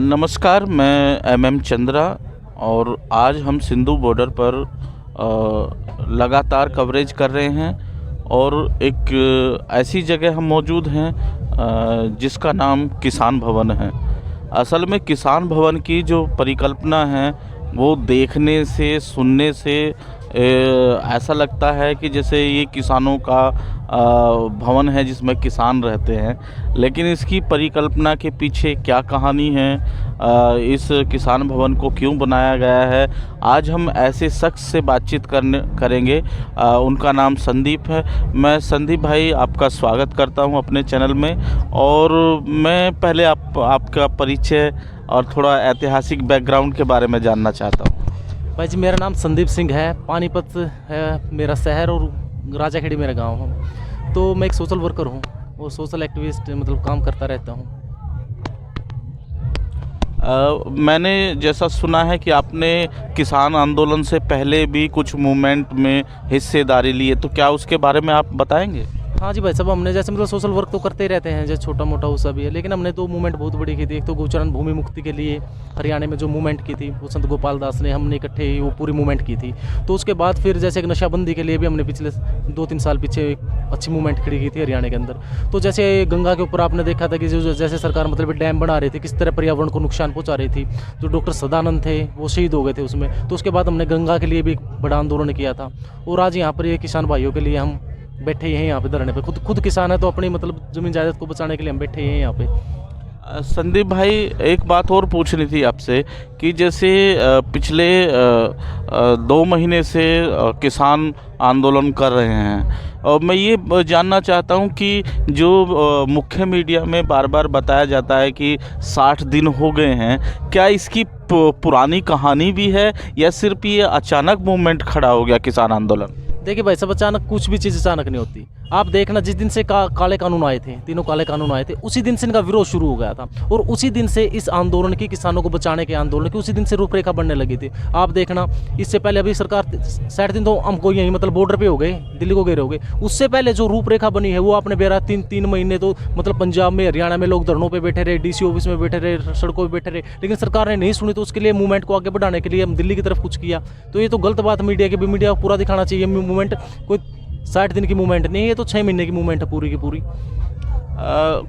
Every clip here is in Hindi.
नमस्कार, मैं एम चंद्रा और आज हम सिंधु बॉर्डर पर लगातार कवरेज कर रहे हैं और एक ऐसी जगह हम मौजूद हैं जिसका नाम किसान भवन है। असल में किसान भवन की जो परिकल्पना है वो देखने से, सुनने से ऐसा लगता है कि जैसे ये किसानों का भवन है जिसमें किसान रहते हैं, लेकिन इसकी परिकल्पना के पीछे क्या कहानी है, इस किसान भवन को क्यों बनाया गया है, आज हम ऐसे शख्स से बातचीत करेंगे। उनका नाम संदीप है। मैं संदीप भाई आपका स्वागत करता हूं अपने चैनल में। और मैं पहले आपका परिचय और थोड़ा ऐतिहासिक बैकग्राउंड के बारे में जानना चाहता हूं। भाई जी, मेरा नाम संदीप सिंह है। पानीपत है मेरा शहर और राजाखेड़ी मेरा गांव है। तो मैं एक सोशल वर्कर हूं और सोशल एक्टिविस्ट मतलब काम करता रहता हूं। मैंने जैसा सुना है कि आपने किसान आंदोलन से पहले भी कुछ मूवमेंट में हिस्सेदारी ली है, तो क्या उसके बारे में आप बताएंगे? हाँ जी भाई साहब, हमने जैसे मतलब सोशल वर्क तो करते ही रहते हैं, जैसे छोटा मोटा वो सब भी है, लेकिन हमने तो मूवमेंट बहुत बड़ी की थी। एक तो गोचरण भूमि मुक्ति के लिए हरियाणा में जो मूवमेंट की थी वो संत गोपाल दास ने, हमने इकट्ठे वो पूरी मूवमेंट की थी। तो उसके बाद फिर जैसे एक नशाबंदी के लिए भी हमने पिछले 2-3 साल पीछे एक अच्छी मूवमेंट खड़ी की थी हरियाणा के अंदर। तो जैसे गंगा के ऊपर आपने देखा था कि जो जैसे सरकार मतलब डैम बना रही थी, किस तरह पर्यावरण को नुकसान पहुँचा रही थी। जो डॉक्टर सदानंद थे वो शहीद हो गए थे उसमें। तो उसके बाद हमने गंगा के लिए भी एक बड़ा आंदोलन किया था। और आज यहाँ पर ये किसान भाइयों के लिए हम बैठे ही हैं यहाँ पे धरने पे। खुद किसान है तो अपनी मतलब जमीन जायदाद को बचाने के लिए हम बैठे ही हैं यहाँ पे। संदीप भाई, एक बात और पूछनी थी आपसे कि जैसे पिछले 2 महीने से किसान आंदोलन कर रहे हैं और मैं ये जानना चाहता हूं कि जो मुख्य मीडिया में बार बार बताया जाता है कि 60 दिन हो गए हैं, क्या इसकी पुरानी कहानी भी है या सिर्फ ये अचानक मूवमेंट खड़ा हो गया किसान आंदोलन? देखिए भाई सब, अचानक कुछ भी चीज़ अचानक नहीं होती। आप देखना, जिस दिन से काले कानून आए थे, तीनों काले कानून आए थे, उसी दिन से इनका विरोध शुरू हो गया था। और उसी दिन से इस आंदोलन की, किसानों को बचाने के आंदोलन की, उसी दिन से रूपरेखा बनने लगी थी। आप देखना, इससे पहले अभी सरकार 60 दिन तो हमको यहीं मतलब बॉर्डर पे हो गए, दिल्ली को गए हो गए। उससे पहले जो रूपरेखा बनी है वो आपने बेरा 3 महीने तो मतलब पंजाब में, हरियाणा में लोग धरनों पर बैठे रहे, DC ऑफिस में बैठे रहे, सड़कों पर बैठे रहे, लेकिन सरकार ने नहीं सुनी। तो उसके लिए मूवमेंट को आगे बढ़ाने के लिए हम दिल्ली की तरफ कुछ किया। तो ये तो गलत बात मीडिया की भी, मीडिया को पूरा दिखाना चाहिए। मूवमेंट कोई 60 दिन की मूवमेंट नहीं है, तो 6 महीने की मूवमेंट है पूरी की पूरी।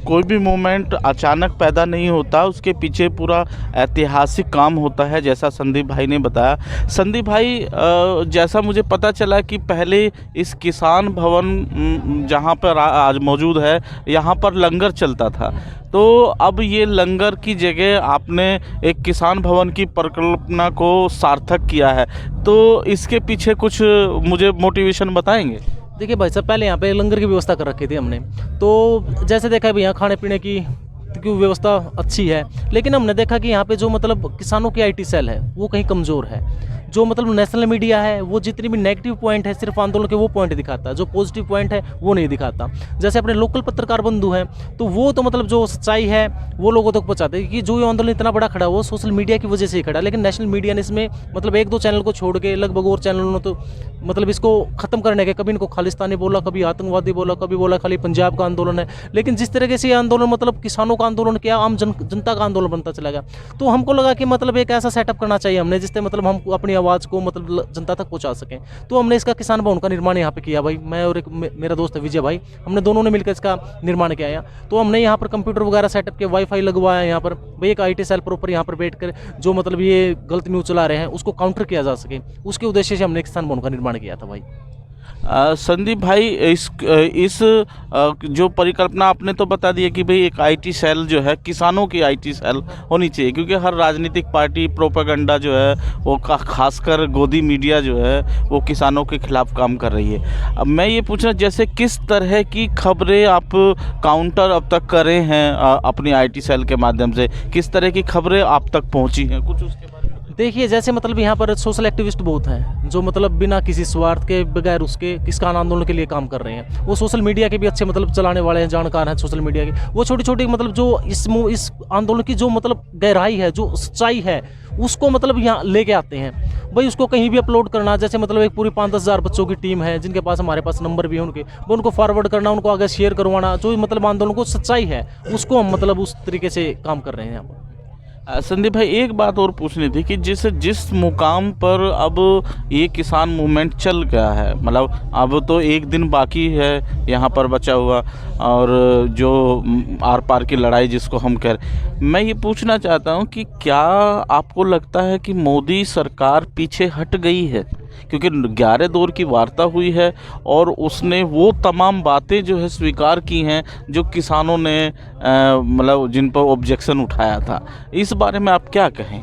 कोई भी मूवमेंट अचानक पैदा नहीं होता, उसके पीछे पूरा ऐतिहासिक काम होता है, जैसा संदीप भाई ने बताया। संदीप भाई, जैसा मुझे पता चला कि पहले इस किसान भवन जहाँ पर आज मौजूद है, यहाँ पर लंगर चलता था। तो अब ये लंगर की जगह आपने एक किसान भवन की परिकल्पना को सार्थक किया है, तो इसके पीछे कुछ मुझे मोटिवेशन बताएंगे? देखिए भाई साहब, पहले यहाँ पे लंगर की व्यवस्था कर रखी थी हमने। तो जैसे देखा है यहाँ खाने पीने की व्यवस्था अच्छी है, लेकिन हमने देखा कि यहाँ पे जो मतलब किसानों की IT सेल है वो कहीं कमज़ोर है। जो मतलब नेशनल मीडिया है वो जितनी भी नेगेटिव पॉइंट है सिर्फ आंदोलन के वो पॉइंट दिखाता है, जो पॉजिटिव पॉइंट है वो नहीं दिखाता। जैसे अपने लोकल पत्रकार बंधु हैं तो वो तो मतलब जो सच्चाई है वो लोगों तक पहुँचाते हैं कि जो ये आंदोलन इतना बड़ा खड़ा वो सोशल मीडिया की वजह से ही खड़ा। लेकिन नेशनल मीडिया ने इसमें मतलब 1-2 चैनल को छोड़ के लगभग और चैनलों ने तो मतलब इसको ख़त्म करने के, कभी इनको खालिस्तानी बोला, कभी आतंकवादी बोला, कभी बोला खाली पंजाब का आंदोलन है। लेकिन जिस तरीके से ये आंदोलन मतलब किसानों का आंदोलन किया, आम जनता का आंदोलन बनता चला गया। तो हमको लगा कि मतलब एक ऐसा सेटअप करना चाहिए हमने जिससे मतलब हम अपनी आवाज़ को मतलब जनता तक पहुंचा सकें। तो हमने इसका किसान भवन का निर्माण यहाँ पे किया भाई। मैं और एक मेरा दोस्त है विजय भाई, हमने दोनों ने मिलकर इसका निर्माण किया है। तो हमने यहाँ पर कंप्यूटर वगैरह सेटअप किया, वाईफाई लगवाया यहाँ पर भाई, एक IT सेल प्रॉपर यहाँ पर बैठ कर जो मतलब ये गलत न्यूज़ चला रहे हैं उसको काउंटर किया जा सके, उसके उद्देश्य से हमने किसान भवन का निर्माण किया था भाई। संदीप भाई, इस जो परिकल्पना आपने तो बता दी है कि भाई एक IT सेल जो है, किसानों की IT सेल होनी चाहिए, क्योंकि हर राजनीतिक पार्टी प्रोपेगेंडा जो है वो खासकर गोदी मीडिया जो है वो किसानों के खिलाफ काम कर रही है। अब मैं ये पूछना, जैसे किस तरह की खबरें आप काउंटर अब तक करे हैं अपनी IT सेल के माध्यम से, किस तरह की खबरें आप तक पहुँची हैं, कुछ उसके बारे में? देखिए जैसे मतलब यहाँ पर सोशल एक्टिविस्ट बहुत हैं जो मतलब बिना किसी स्वार्थ के, बगैर उसके किसान आंदोलन के लिए काम कर रहे हैं। वो सोशल मीडिया के भी अच्छे मतलब चलाने वाले हैं, जानकार हैं सोशल मीडिया के। वो छोटी छोटी मतलब जो इस आंदोलन की जो मतलब गहराई है, जो सच्चाई है, उसको मतलब यहाँ लेके आते हैं भाई, उसको कहीं भी अपलोड करना, जैसे मतलब एक पूरी 5-10 हज़ार बच्चों की टीम है जिनके पास हमारे पास नंबर भी है उनके, वो उनको फॉरवर्ड करना, उनको आगे शेयर करवाना, जो मतलब आंदोलन को सच्चाई है उसको हम मतलब उस तरीके से काम कर रहे हैं यहाँ पर। संदीप भाई, एक बात और पूछनी थी कि जिस मुकाम पर अब ये किसान मूवमेंट चल गया है, मतलब अब तो एक दिन बाकी है यहाँ पर बचा हुआ, और जो आर पार की लड़ाई जिसको हम कह रहे, मैं ये पूछना चाहता हूँ कि क्या आपको लगता है कि मोदी सरकार पीछे हट गई है? क्योंकि 11 दौर की वार्ता हुई है और उसने वो तमाम बातें जो है स्वीकार की हैं जो किसानों ने मतलब जिन पर ऑब्जेक्शन उठाया था। इस बारे में आप क्या कहें?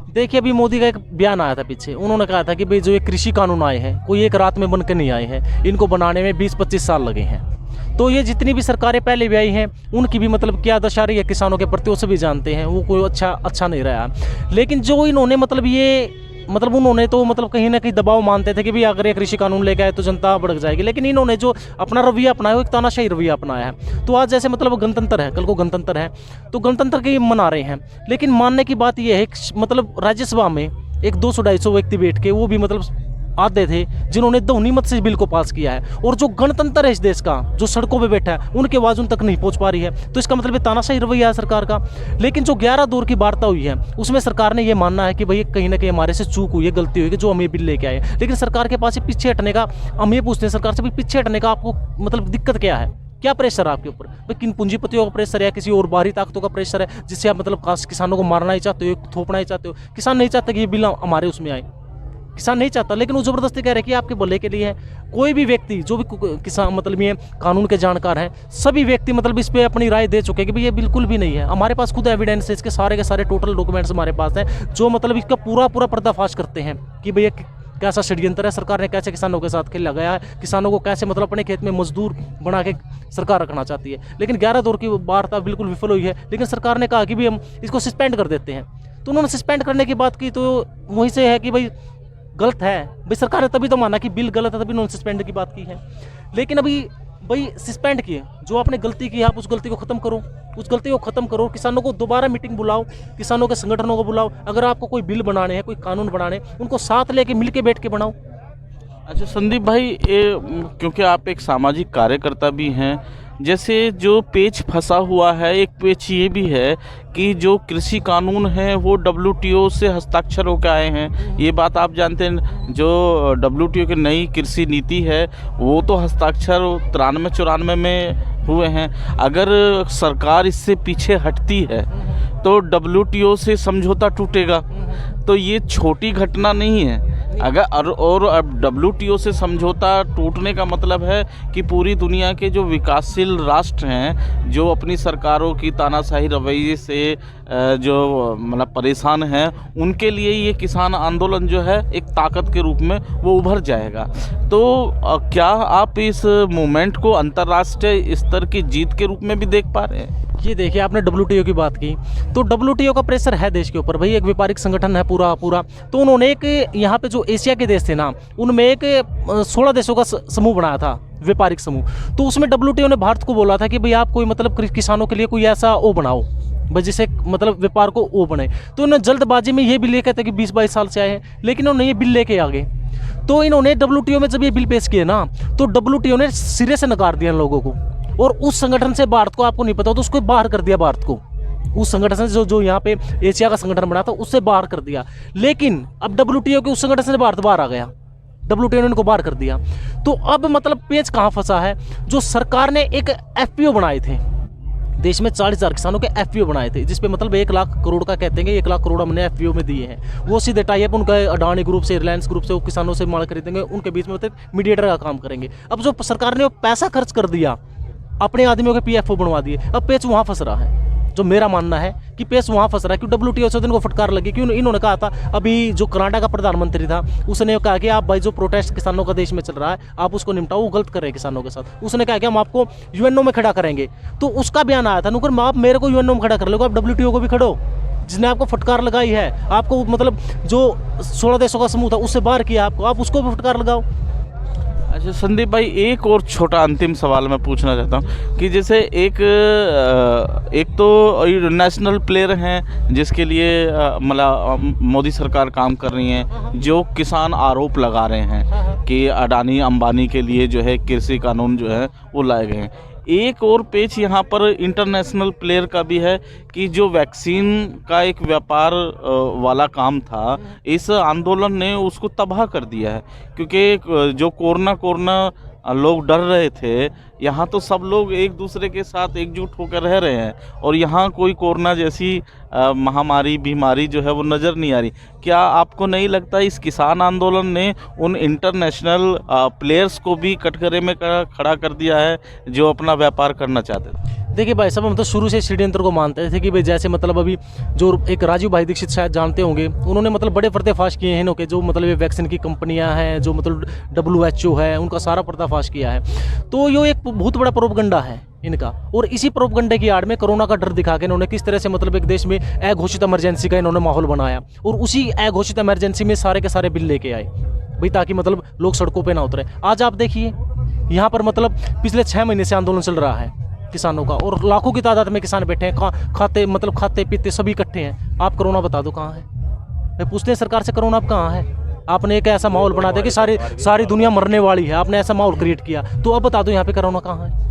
देखिए, अभी मोदी का एक बयान आया था पीछे, उन्होंने कहा था कि भाई जो ये कृषि कानून आए हैं कोई एक रात में बनकर नहीं आए हैं, इनको बनाने में 20-25 साल लगे हैं। तो ये जितनी भी सरकारें पहले भी आई हैं उनकी भी मतलब क्या दशा रही है किसानों के प्रति वो सभी जानते हैं, वो कोई अच्छा नहीं रहा। लेकिन जो इन्होंने मतलब ये मतलब उन्होंने तो मतलब कहीं ना कहीं दबाव मानते थे कि भाई अगर ये कृषि कानून लेके आए तो जनता भड़क जाएगी, लेकिन इन्होंने जो अपना रवैया अपनाया वो एक तानाशाही रवैया अपनाया है। तो आज जैसे मतलब गणतंत्र है, कल को गणतंत्र है तो गणतंत्र के मना रहे हैं, लेकिन मानने की बात यह है मतलब राज्यसभा में एक 200-250 व्यक्ति बैठ के वो भी मतलब आते थे जिन्होंने ध्वनिमत से बिल को पास किया है, और जो गणतंत्र है इस देश का जो सड़कों पे बैठा है उनकी आवाज़ उन तक नहीं पहुंच पा रही है। तो इसका मतलब ये तानाशाही रवैया है सरकार का। लेकिन जो 11 दौर की वार्ता हुई है उसमें सरकार ने ये मानना है कि भाई कहीं ना कहीं हमारे से चूक हुई है, गलती हुई है जो हम ये बिल लेके आए, लेकिन सरकार के पास ये पीछे हटने का, हम ये पूछते हैं सरकार से, पीछे हटने का आपको मतलब दिक्कत क्या है, क्या प्रेशर है आपके ऊपर? भाई किन पूंजीपतियों का प्रेशर है, किसी और बाहरी ताकतों का प्रेशर है जिससे आप मतलब किसानों को मारना ही चाहते हो, थोपना ही चाहते हो? किसान नहीं चाहता कि ये बिल हमारे उसमें आए, किसान नहीं चाहता, लेकिन वो जबरदस्ती कह रहे हैं कि आपके भले के लिए है। कोई भी व्यक्ति जो भी किसान मतलब ये कानून के जानकार हैं सभी व्यक्ति मतलब इस पे अपनी राय दे चुके हैं कि भाई ये बिल्कुल भी नहीं है। हमारे पास खुद एविडेंस है, इसके सारे के सारे टोटल डॉक्यूमेंट्स हमारे पास हैं जो मतलब इसका पूरा पर्दाफाश करते हैं कि भैया कैसा षड्यंत्र है, सरकार ने कैसे किसानों के साथ खेल लगाया है, किसानों को कैसे मतलब अपने खेत में मजदूर बना के सरकार रखना चाहती है। लेकिन 11 दौर की वार्ता बिल्कुल विफल हुई है, लेकिन सरकार ने कहा कि भाई हम इसको सस्पेंड कर देते हैं। तो उन्होंने सस्पेंड करने की बात की तो वहीं से है कि भाई गलत है, भाई सरकार ने तभी तो माना कि बिल गलत है, तभी उन्होंने सस्पेंड की बात की है। लेकिन अभी भाई सस्पेंड किए, जो आपने गलती की है आप उस गलती को ख़त्म करो, उस गलती को ख़त्म करो, किसानों को दोबारा मीटिंग बुलाओ, किसानों के संगठनों को बुलाओ, अगर आपको कोई बिल बनाने हैं, कोई कानून बनाने, उनको साथ लेके मिल के बैठ के बनाओ। अच्छा संदीप भाई, ये क्योंकि आप एक सामाजिक कार्यकर्ता भी हैं, जैसे जो पेच फंसा हुआ है, एक पेच ये भी है कि जो कृषि कानून है वो WTO से हस्ताक्षर होकर आए हैं, ये बात आप जानते हैं। जो WTO की नई कृषि नीति है वो तो हस्ताक्षर 93-94 में हुए हैं। अगर सरकार इससे पीछे हटती है तो WTO से समझौता टूटेगा, तो ये छोटी घटना नहीं है। अगर और अब WTO से समझौता टूटने का मतलब है कि पूरी दुनिया के जो विकासशील राष्ट्र हैं जो अपनी सरकारों की तानाशाही रवैये से जो मतलब परेशान हैं, उनके लिए ये किसान आंदोलन जो है एक ताकत के रूप में वो उभर जाएगा। तो क्या आप इस मूवमेंट को अंतर्राष्ट्रीय स्तर की जीत के रूप में भी देख पा रहे हैं? ये देखिए, आपने WTO की बात की, तो WTO का प्रेशर है देश के ऊपर, भाई एक व्यापारिक संगठन है पूरा। तो उन्होंने एक यहाँ पे जो एशिया के देश थे ना, उनमें एक 16 देशों का समूह बनाया था, व्यापारिक समूह। तो उसमें WTO ने भारत को बोला था कि भाई आप कोई मतलब किसानों के लिए कोई ऐसा वो बनाओ भाई जिससे मतलब व्यापार को वो बने। तो उन्होंने जल्दबाजी में ये बिल लेके थे कि 20-22 साल से आए हैं, लेकिन उन्होंने ये बिल लेके आ गए। तो इन्होंने WTO में जब ये बिल पेश किए ना, तो WTO ने सिरे से नकार दिया लोगों को, और उस संगठन से भारत को, आपको नहीं पता तो उसको बाहर कर दिया भारत को, उस संगठन से जो यहाँ पे एशिया का संगठन बना था उससे बाहर कर दिया। लेकिन अब WTO के उस संगठन से भारत बाहर आ गया, WTO ने इनको बाहर कर दिया। तो अब मतलब पेच कहाँ फंसा है, जो सरकार ने एक FPO बनाए थे देश में, 40,000 किसानों के FPO बनाए थे, जिसपे मतलब 1 लाख करोड़ का कहते हैं, 1 लाख करोड़ हमने FPO में दिए हैं। वो सीधे टाई अप उनका अडानी ग्रुप से, रिलायंस ग्रुप से, वो किसानों से माल खरीदेंगे, उनके बीच में मतलब मीडिएटर का काम करेंगे। अब जो सरकार ने वो पैसा खर्च कर दिया, अपने आदमियों के PFO बनवा दिए, अब पेच वहाँ फंस रहा है। जो मेरा मानना है कि पेच वहाँ फंस रहा है, क्यों WTO से इनको फटकार लगी, क्यों इन्होंने कहा था, अभी जो कनाडा का प्रधानमंत्री था उसने कहा कि आप भाई जो प्रोटेस्ट किसानों का देश में चल रहा है आप उसको निपटाओ, वो गलत कर रहे हैं किसानों के साथ। उसने कहा कि हम आपको UNO में खड़ा करेंगे। तो उसका बयान आया था, नुकर आप मेरे को UNO में खड़ा कर लो, आप WTO को भी खड़ो, जिसने आपको फटकार लगाई है, आपको मतलब जो 16 देशों का समूह था उससे बाहर किया आपको, आप उसको भी फटकार लगाओ। अच्छा संदीप भाई, एक और छोटा अंतिम सवाल मैं पूछना चाहता हूँ कि जैसे एक तो नेशनल प्लेयर हैं जिसके लिए मतलब मोदी सरकार काम कर रही है, जो किसान आरोप लगा रहे हैं कि अडानी अंबानी के लिए जो है कृषि कानून जो है वो लाए गए हैं। एक और पेच यहाँ पर इंटरनेशनल प्लेयर का भी है कि जो वैक्सीन का एक व्यापार वाला काम था, इस आंदोलन ने उसको तबाह कर दिया है। क्योंकि जो कोरोना लोग डर रहे थे, यहाँ तो सब लोग एक दूसरे के साथ एकजुट होकर रह रहे हैं और यहाँ कोई कोरोना जैसी महामारी बीमारी जो है वो नज़र नहीं आ रही। क्या आपको नहीं लगता इस किसान आंदोलन ने उन इंटरनेशनल प्लेयर्स को भी कटघरे में खड़ा कर दिया है जो अपना व्यापार करना चाहते थे? देखिए भाई साहब, हम तो शुरू से षड्यंत्र को मानते थे कि भाई जैसे मतलब अभी जो एक राजीव भाई दीक्षित शायद जानते होंगे, उन्होंने मतलब बड़े पर्दाफाश किए हैं इनके, जो मतलब ये वैक्सीन की कंपनियां हैं, जो मतलब WHO है, उनका सारा पर्दाफाश किया है। तो ये एक बहुत बड़ा प्रोपगंडा है इनका, और इसी प्रोपगंडे की आड़ में कोरोना का डर दिखा के इन्होंने किस तरह से मतलब एक देश में अघोषित इमरजेंसी का इन्होंने माहौल बनाया, और उसी अघोषित इमरजेंसी में सारे के सारे बिल लेके आए भाई, ताकि मतलब लोग सड़कों पे ना उतरे। आज आप देखिए यहाँ पर मतलब पिछले 6 महीने से आंदोलन चल रहा है किसानों का, और लाखों की तादाद में किसान बैठे हैं, खाते पीते सभी इकट्ठे हैं। आप कोरोना बता दो कहाँ है? मैं पूछते हैं सरकार से, कोरोना अब कहाँ है? आपने एक ऐसा माहौल बना दिया कि सारी दुनिया मरने वाली है, आपने ऐसा माहौल क्रिएट किया, तो अब बता दो यहाँ पे कोरोना कहाँ है?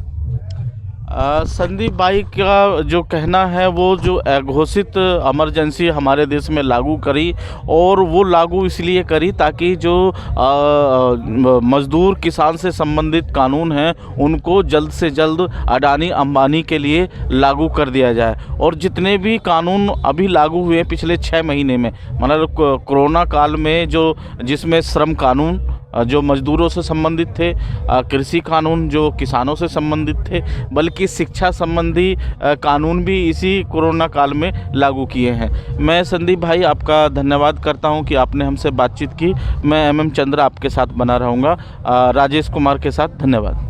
संदीप भाई का जो कहना है, वो जो घोषित इमरजेंसी हमारे देश में लागू करी, और वो लागू इसलिए करी ताकि जो मजदूर किसान से संबंधित कानून हैं उनको जल्द से जल्द अडानी अंबानी के लिए लागू कर दिया जाए। और जितने भी कानून अभी लागू हुए पिछले 6 महीने में, मतलब कोरोना काल में जो जिसमें श्रम कानून जो मजदूरों से संबंधित थे, कृषि कानून जो किसानों से संबंधित थे, बल्कि शिक्षा संबंधी कानून भी इसी कोरोना काल में लागू किए हैं। मैं संदीप भाई आपका धन्यवाद करता हूं कि आपने हमसे बातचीत की। मैं MM चंद्र आपके साथ बना रहूँगा। राजेश कुमार के साथ, धन्यवाद।